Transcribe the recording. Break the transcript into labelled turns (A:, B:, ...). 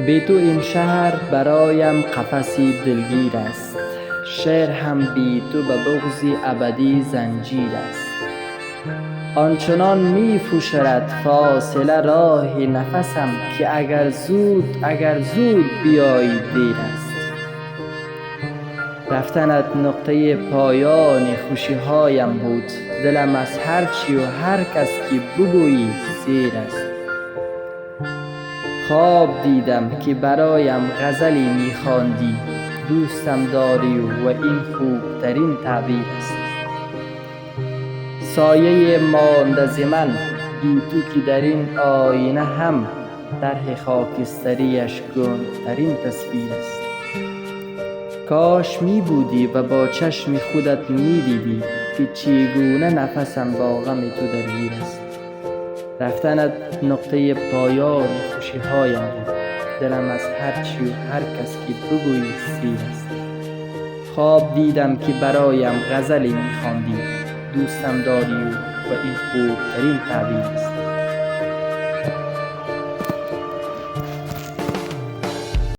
A: بی تو این شهر برایم قفسی دلگیر است، شعر هم بی تو به بغضی ابدی زنجیر است. آنچنان می فشرد فاصله راه نفسم که اگر زود بیایی دیر است. رفتنت نقطه پایان خوشی هایم بود، دلم از هرچی و هر کس که بگویی سیر است. خواب دیدم که برایم غزلی می خواندی، دوستم داری و این خوبترین تعبیر است. سایه مانده ز من بی تو که در این آینه هم طرح خاکستریش گنگترین تصویر است. کاش می بودی و با چشم خودت می دیدی که چگونه نفسم با غم تو درگیر است. رفتنت نقطه پایان خوشی هایم بود، دلم از هرچی و هر کس که بگویی سیر است. خواب دیدم که برایم غزلی می خواندی، دوستم داری و این خوبترین تعبیر است.